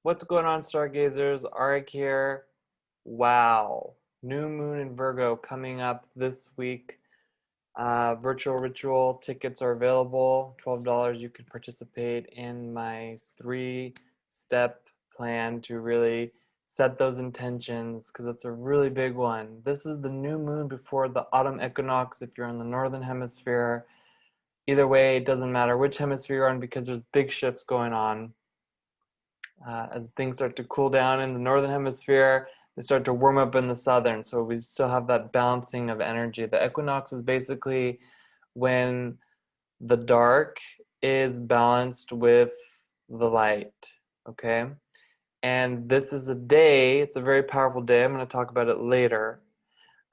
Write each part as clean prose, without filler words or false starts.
What's going on, Stargazers? Arik here. Wow. New moon in Virgo coming up this week. Virtual ritual tickets are available. $12. You can participate in my 3-step plan to really set those intentions because it's a really big one. This is the new moon before the autumn equinox if you're in the northern hemisphere. Either way, it doesn't matter which hemisphere you're on because there's big shifts going on. As things start to cool down in the northern hemisphere, they start to warm up in the southern. So we still have that balancing of energy. The equinox is basically when the dark is balanced with the light, okay? And this is a day, it's a very powerful day. I'm going to talk about it later.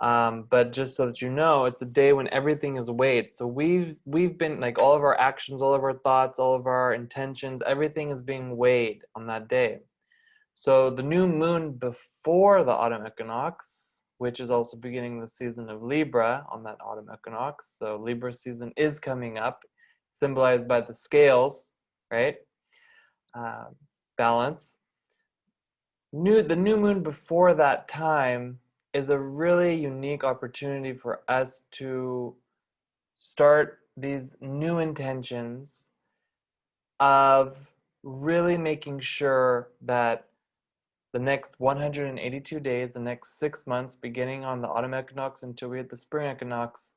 But just so that you know, it's a day when everything is weighed. So we've been like all of our actions, all of our thoughts, all of our intentions, everything is being weighed on that day. So the new moon before the autumn equinox, which is also beginning the season of Libra on that autumn equinox. So Libra season is coming up, symbolized by the scales, right? Balance. The new moon before that time is a really unique opportunity for us to start these new intentions of really making sure that the next 182 days, the next 6 months, beginning on the autumn equinox until we hit the spring equinox,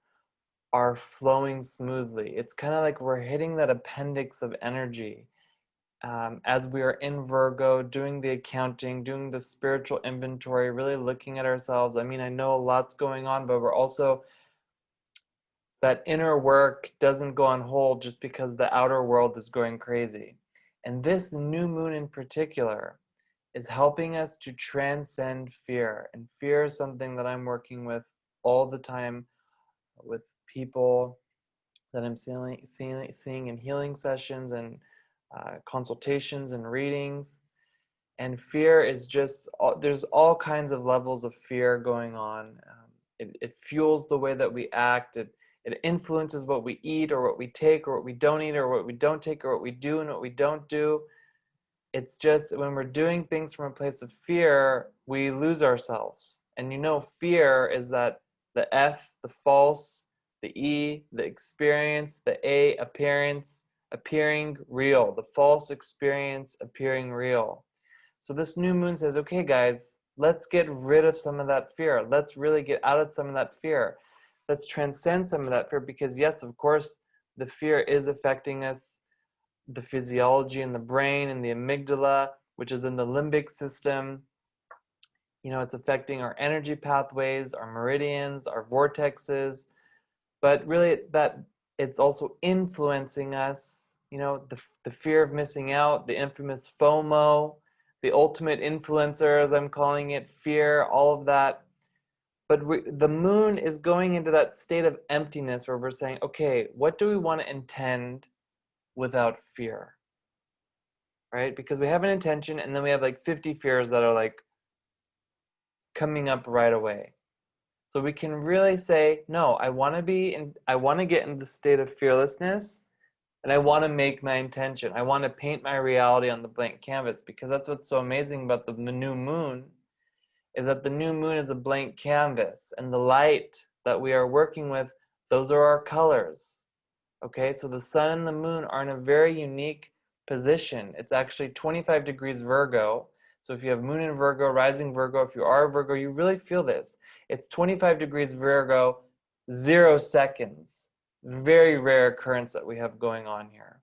are flowing smoothly. It's kind of like we're hitting that appendix of energy as we are in Virgo, doing the accounting, doing the spiritual inventory, really looking at ourselves. I mean, I know a lot's going on, but we're also, that inner work doesn't go on hold just because the outer world is going crazy. And this new moon in particular is helping us to transcend fear. And fear is something that I'm working with all the time with people that I'm seeing in healing sessions and consultations and readings. And fear is just, there's all kinds of levels of fear going on. It fuels the way that we act. It influences what we eat or what we take or what we don't eat or what we don't take or what we do and what we don't do. It's just when we're doing things from a place of fear, we lose ourselves. And you know, fear is that the F, the false, the E, the experience, the A, appearance, appearing real, the false experience appearing real. So this new moon says, okay, guys, let's get rid of some of that fear. Let's really get out of some of that fear. Let's transcend some of that fear because, yes, of course, the fear is affecting us, the physiology in the brain and the amygdala, which is in the limbic system. You know, it's affecting our energy pathways, our meridians, our vortexes, but really that it's also influencing us, you know, the fear of missing out, the infamous FOMO, the ultimate influencer, as I'm calling it, fear, all of that. But the moon is going into that state of emptiness where we're saying, okay, what do we want to intend without fear? Right? Because we have an intention and then we have like 50 fears that are like coming up right away. So we can really say, no, I want to get in the state of fearlessness and I want to make my intention. I want to paint my reality on the blank canvas because that's what's so amazing about the new moon is that the new moon is a blank canvas and the light that we are working with, those are our colors. Okay, so the sun and the moon are in a very unique position. It's actually 25 degrees Virgo. So if you have moon in Virgo, rising Virgo, if you are a Virgo, you really feel this. It's 25 degrees Virgo, 0 seconds. Very rare occurrence that we have going on here.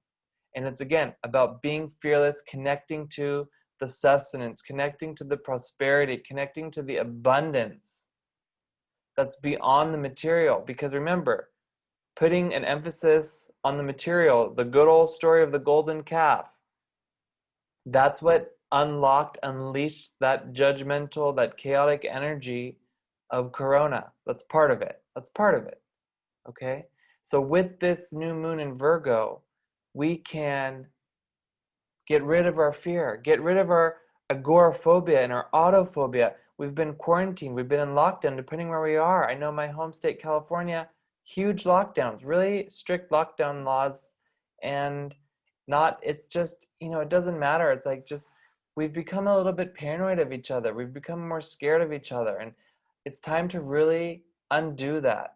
And it's again about being fearless, connecting to the sustenance, connecting to the prosperity, connecting to the abundance that's beyond the material. Because remember, putting an emphasis on the material, the good old story of the golden calf. That's what unleashed that judgmental, that chaotic energy of Corona. That's part of it. That's part of it. Okay? So with this new moon in Virgo, we can get rid of our fear, get rid of our agoraphobia and our autophobia. We've been quarantined, we've been in lockdown, depending where we are. I know my home state, California, huge lockdowns, really strict lockdown laws, and not, it's just, you know, it doesn't matter. It's like just we've become a little bit paranoid of each other. We've become more scared of each other. And it's time to really undo that.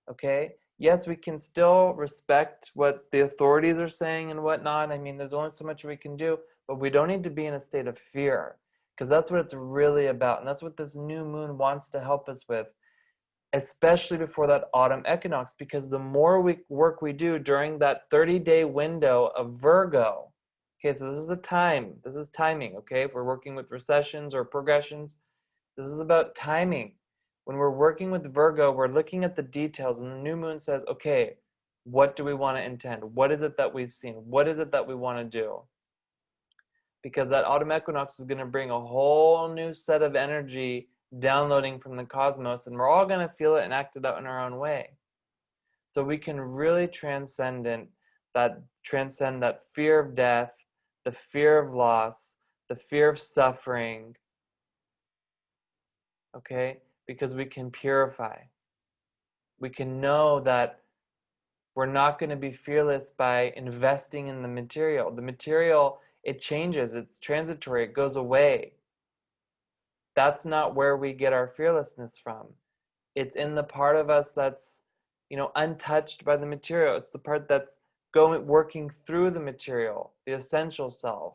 Okay? Yes, we can still respect what the authorities are saying and whatnot. I mean, there's only so much we can do, but we don't need to be in a state of fear, because that's what it's really about. And that's what this new moon wants to help us with, especially before that autumn equinox, because the more work we do during that 30-day window of Virgo, okay, so this is the time, this is timing, okay? If we're working with recessions or progressions, this is about timing. When we're working with Virgo, we're looking at the details, and the new moon says, okay, what do we want to intend? What is it that we've seen? What is it that we want to do? Because that autumn equinox is going to bring a whole new set of energy downloading from the cosmos, and we're all going to feel it and act it out in our own way. So we can really transcend that fear of death, the fear of loss, the fear of suffering, okay? Because we can purify. We can know that we're not going to be fearless by investing in the material. The material, it changes, it's transitory, it goes away. That's not where we get our fearlessness from. It's in the part of us that's, untouched by the material. It's the part that's working through the material, the essential self.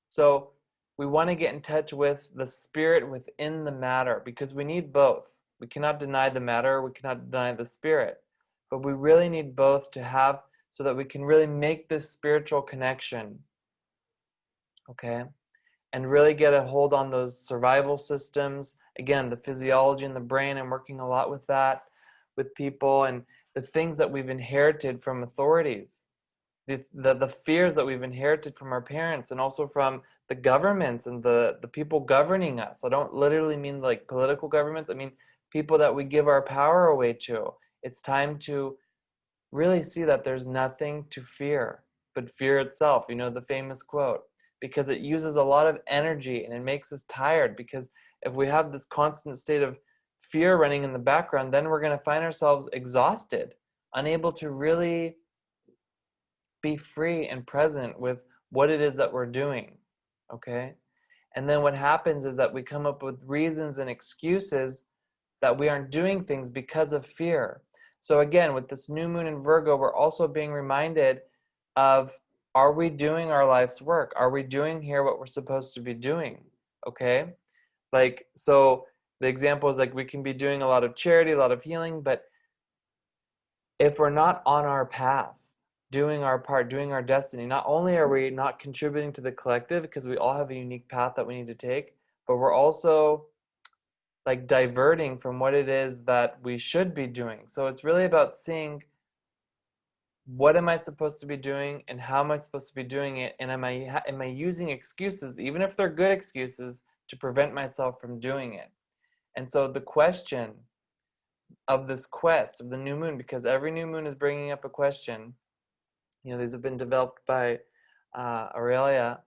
So we want to get in touch with the spirit within the matter, because we need both. We cannot deny the matter, we cannot deny the spirit, but we really need both to have, so that we can really make this spiritual connection, okay? And really get a hold on those survival systems. Again, the physiology in the brain, I'm working a lot with that with people, and the things that we've inherited from authorities, the fears that we've inherited from our parents, and also from the governments and the people governing us. I don't literally mean like political governments, I mean people that we give our power away to. It's time to really see that there's nothing to fear but fear itself. You know, the famous quote, because it uses a lot of energy and it makes us tired. Because if we have this constant state of fear running in the background, then we're going to find ourselves exhausted, unable to really be free and present with what it is that we're doing, okay? And then what happens is that we come up with reasons and excuses that we aren't doing things because of fear. So again, with this new moon in Virgo, we're also being reminded of, are we doing our life's work? Are we doing here what we're supposed to be doing? Okay? Like, so the example is like, we can be doing a lot of charity, a lot of healing, but if we're not on our path, doing our part, doing our destiny, not only are we not contributing to the collective, because we all have a unique path that we need to take, but we're also like diverting from what it is that we should be doing. So it's really about seeing, what am I supposed to be doing and how am I supposed to be doing it, and am I using excuses, even if they're good excuses, to prevent myself from doing it. And so the question of this quest of the new moon, because every new moon is bringing up a question, these have been developed by Aurelia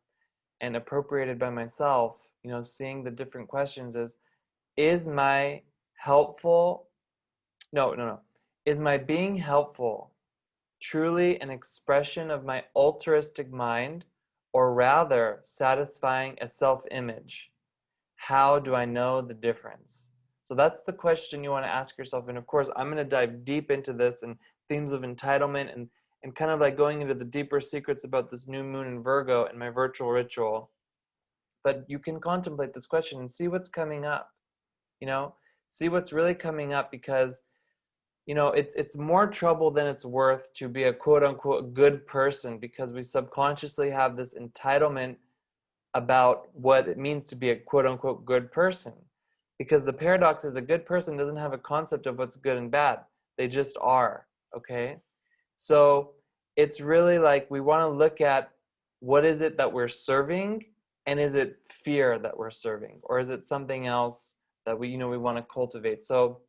and appropriated by myself, seeing the different questions is my helpful, no, is my being helpful truly an expression of my altruistic mind, or rather satisfying a self-image? How do I know the difference? So that's the question you want to ask yourself. And of course, I'm going to dive deep into this and themes of entitlement, and kind of like going into the deeper secrets about this new moon in Virgo in my virtual ritual. But you can contemplate this question and see what's coming up, see what's really coming up, because it's more trouble than it's worth to be a quote unquote good person, because we subconsciously have this entitlement about what it means to be a quote unquote good person. Because the paradox is, a good person doesn't have a concept of what's good and bad. They just are, okay? So it's really like, we want to look at, what is it that we're serving, and is it fear that we're serving, or is it something else that we want to cultivate? So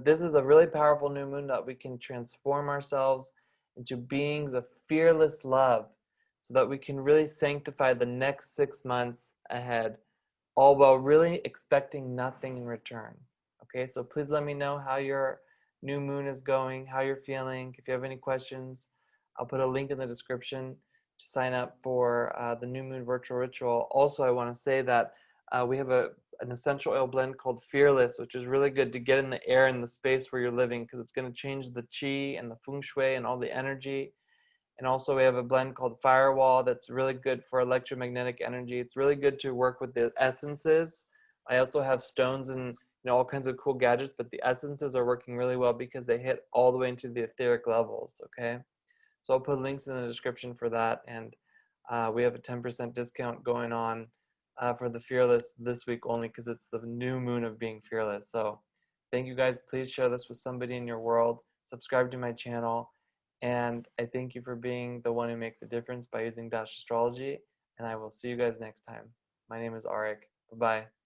this is a really powerful new moon that we can transform ourselves into beings of fearless love, so that we can really sanctify the next 6 months ahead, all while really expecting nothing in return. Okay, so please let me know how your new moon is going, how you're feeling. If you have any questions, I'll put a link in the description to sign up for the new moon virtual ritual. Also, I want to say that we have an essential oil blend called Fearless, which is really good to get in the air in the space where you're living, because it's going to change the chi and the feng shui and all the energy. And also we have a blend called Firewall that's really good for electromagnetic energy. It's really good to work with the essences. I also have stones and all kinds of cool gadgets, but the essences are working really well because they hit all the way into the etheric levels, okay? So I'll put links in the description for that. And we have a 10% discount going on for the Fearless this week only, because it's the new moon of being fearless. So thank you guys. Please share this with somebody in your world. Subscribe to my channel. And I thank you for being the one who makes a difference by using Dash Astrology. And I will see you guys next time. My name is Arik. Bye-bye.